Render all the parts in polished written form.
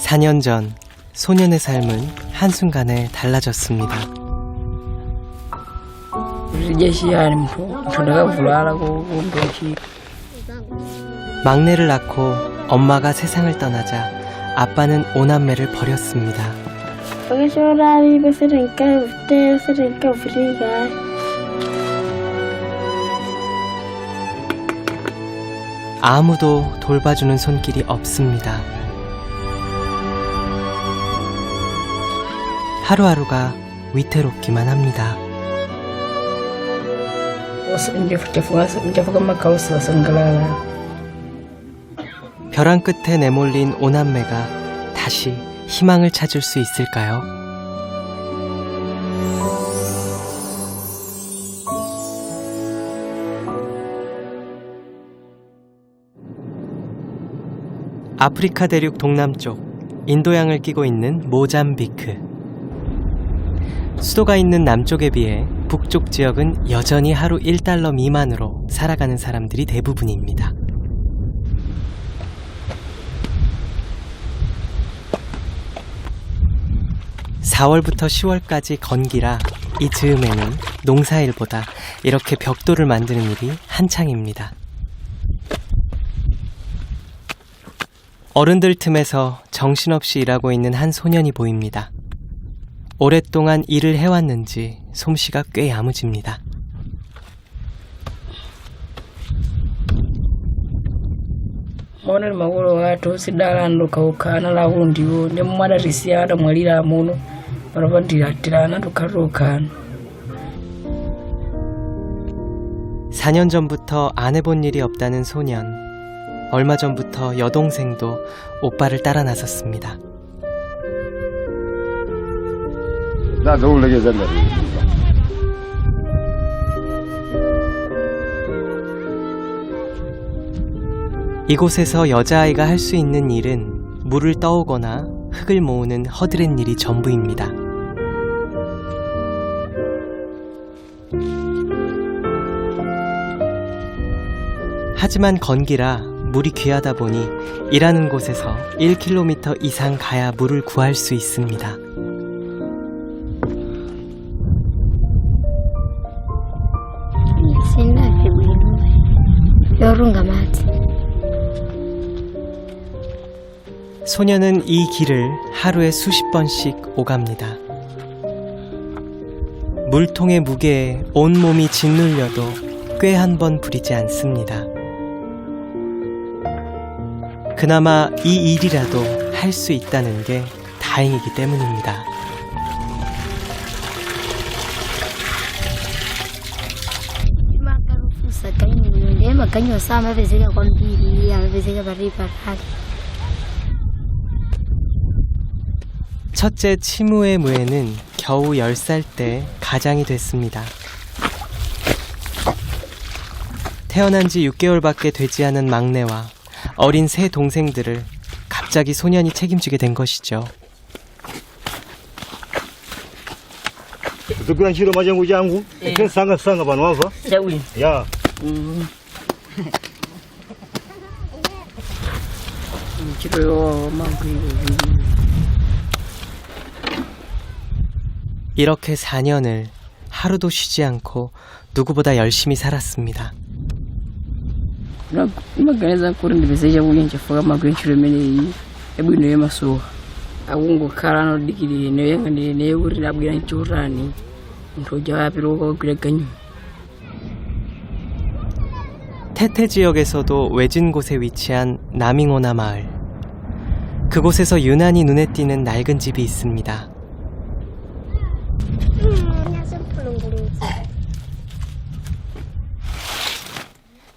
4년 전 소년의 삶은 한순간에 달라졌습니다. 막내를 낳고 엄마가 세상을 떠나자 아빠는 5남매를 버렸습니다. 아무도 돌봐주는 손길이 없습니다. 하루하루가 위태롭기만 합니다. 벼랑 끝에 내몰린 5남매가 다시 희망을 찾을 수 있을까요? 아프리카 대륙 동남쪽 인도양을 끼고 있는 모잠비크. 수도가 있는 남쪽에 비해 북쪽 지역은 여전히 하루 1달러 미만으로 살아가는 사람들이 대부분입니다. (4월부터) (10월까지) 건기라 이 즈음에는 농사일보다 이렇게 벽돌을 만드는 일이 한창입니다. 어른들 틈에서 정신없이 일하고 있는 한 소년이 보입니다. 오랫동안 일을 해왔는지 솜씨가 꽤 야무집니다. Mwana magoro wato sidalando kaukana laundiwo ne mwana risiada mwalira muno barabandira tirana tukarokana. 4년 전부터 안 해본 일이 없다는 소년. 얼마 전부터 여동생도 오빠를 따라 나섰습니다. 나도 올라게 된다. 이곳에서 여자아이가 할 수 있는 일은 물을 떠오거나 흙을 모으는 허드렛 일이 전부입니다. 하지만 건기라 물이 귀하다 보니 일하는 곳에서 1km 이상 가야 물을 구할 수 있습니다. 소녀는 이 길을 하루에 수십 번씩 오갑니다. 물통의 무게에 온몸이 짓눌려도 꽤 한 번 부리지 않습니다. 그나마 이 일이라도 할 수 있다는 게 다행이기 때문입니다. 첫째 치무의 무에는 겨우 10살 때 가장이 됐습니다. 태어난 지 6개월밖에 되지 않은 막내와 어린 세 동생들을 갑자기 소년이 책임지게 된 것이죠. 그냥 싫어 맞은 거지 않고? 그 상가 봐 놓아서. 야. 이렇게 4년을 하루도 쉬지 않고 누구보다 열심히 살았습니다. 태태 지역에서도 외진 곳에 위치한 나밍오나 마을. 그곳에서 유난히 눈에 띄는 낡은 집이 있습니다.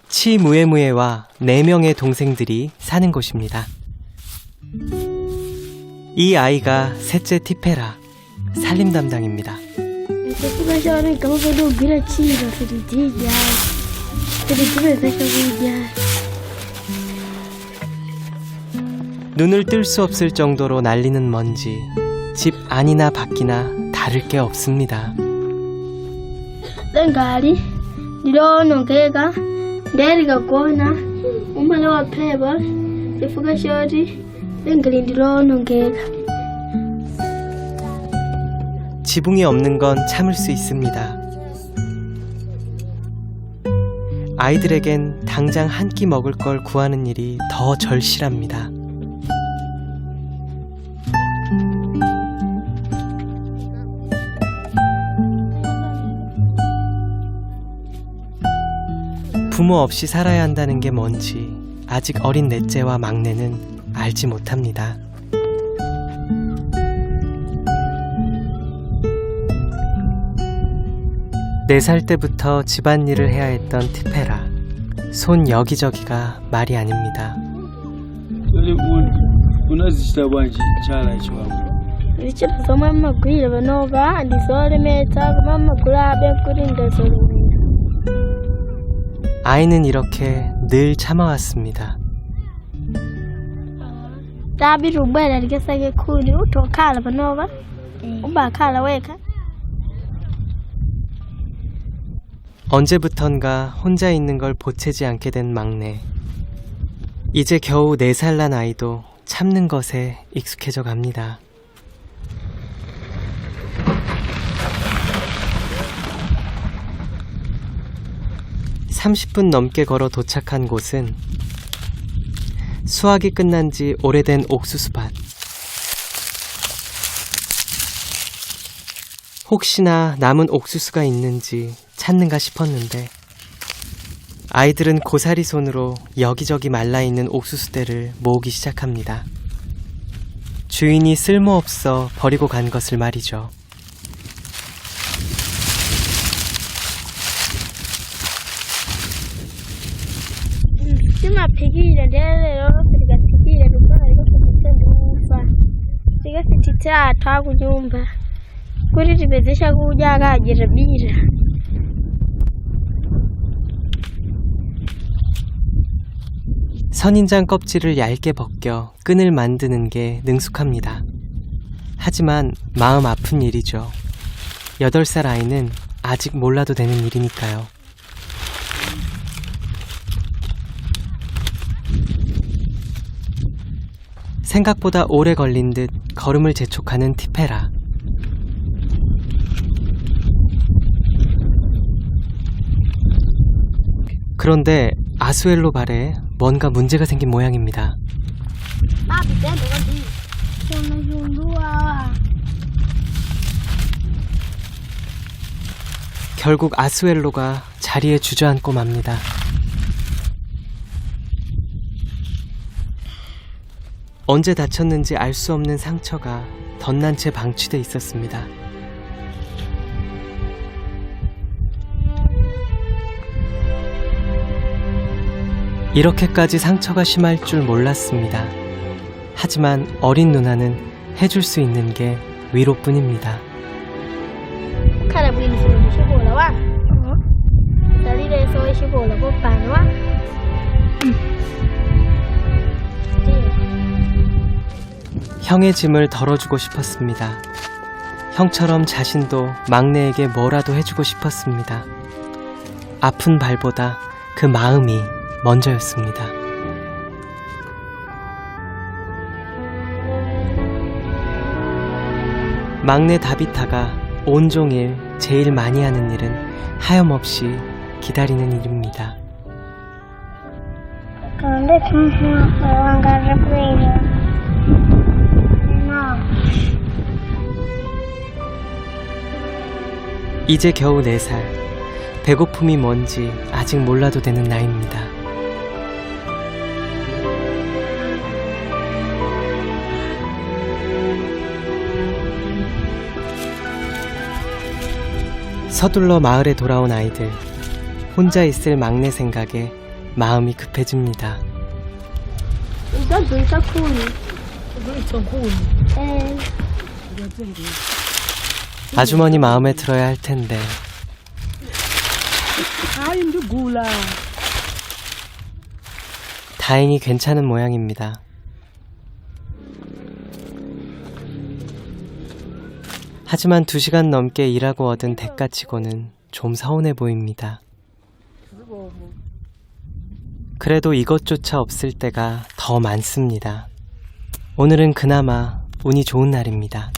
치무에무에와 4명의 동생들이 사는 곳입니다. 이 아이가 셋째 티페라, 살림 담당입니다. 눈을 뜰 수 없을 정도로 날리는 먼지, 집 안이나 밖이나 다를 게 없습니다. 지붕이 없는 건 참을 수 있습니다. 아이들에겐 당장 한 끼 먹을 걸 구하는 일이 더 절실합니다. 부모 없이 살아야 한다는 게 뭔지 아직 어린 넷째와 막내는 알지 못합니다. 네 살 때부터 집안일을 해야 했던 티페라. 손 여기저기가 말이 아닙니다. 아이는 이렇게 늘 참아왔습니다. 언제부턴가 혼자 있는 걸 보채지 않게 된 막내. 이제 겨우 4살 난 아이도 참는 것에 익숙해져 갑니다. (30분) 넘게 걸어 도착한 곳은 수확이 끝난 지 오래된 옥수수밭. 혹시나 남은 옥수수가 있는지 찾는가 싶었는데 아이들은 고사리 손으로 여기저기 말라있는 옥수수대를 모으기 시작합니다. 주인이 쓸모없어 버리고 간 것을 말이죠. 선인장 껍질을 얇게 벗겨 끈을 만드는 게 능숙합니다. 하지만 마음 아픈 일이죠. 8살 아이는 아직 몰라도 되는 일이니까요. 생각보다 오래 걸린 듯 걸음을 재촉하는 티페라. 그런데 아수엘로 발에 뭔가 문제가 생긴 모양입니다. 결국 아수엘로가 자리에 주저앉고 맙니다. 언제 다쳤는지 알 수 없는 상처가 덧난 채 방치돼 있었습니다. 이렇게까지 상처가 심할 줄 몰랐습니다. 하지만 어린 누나는 해줄 수 있는 게 위로뿐입니다. 형의 짐을 덜어주고 싶었습니다. 형처럼 자신도 막내에게 뭐라도 해주고 싶었습니다. 아픈 발보다 그 마음이 먼저였습니다. 막내 다비타가 온종일 제일 많이 하는 일은 하염없이 기다리는 일입니다. 이제 겨우 4살. 배고픔이 뭔지 아직 몰라도 되는 나이입니다. 서둘러 마을에 돌아온 아이들. 혼자 있을 막내 생각에 마음이 급해집니다. 아주머니 마음에 들어야 할 텐데. 다행히 괜찮은 모양입니다. 하지만 2시간 넘게 일하고 얻은 대가치고는 좀 서운해 보입니다. 그래도 이것조차 없을 때가 더 많습니다. 오늘은 그나마 운이 좋은 날입니다.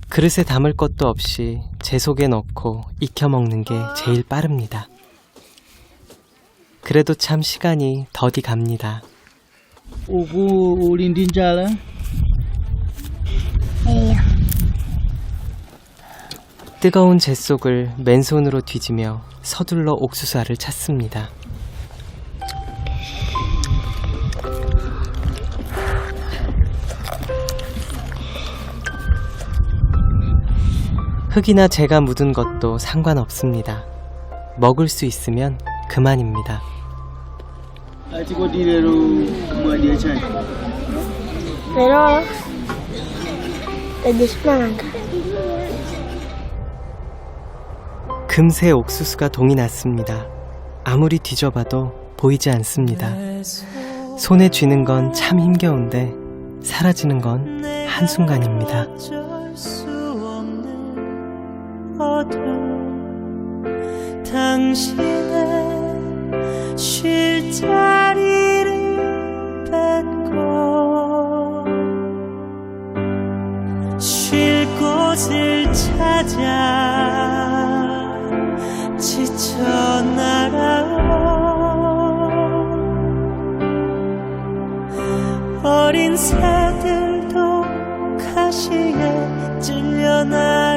그릇에 담을 것도 없이 제 속에 넣고 익혀 먹는 게 제일 빠릅니다. 그래도 참 시간이 더디 갑니다. Ubu ulindin jalan. 뜨거운 재 속을 맨손으로 뒤지며 서둘러 옥수수알을 찾습니다. 흙이나 재가 묻은 것도 상관없습니다. 먹을 수 있으면 그만입니다. Ati ko direru mo dia chan. Pero dismananga. 금세 옥수수가 동이 났습니다. 아무리 뒤져봐도 보이지 않습니다. 손에 쥐는 건 참 힘겨운데 사라지는 건 한순간입니다. 당신의 쉴 자리를 뺏고 쉴 곳을 찾아 지쳐 날아온 어린 새들도 가시에 찔려 날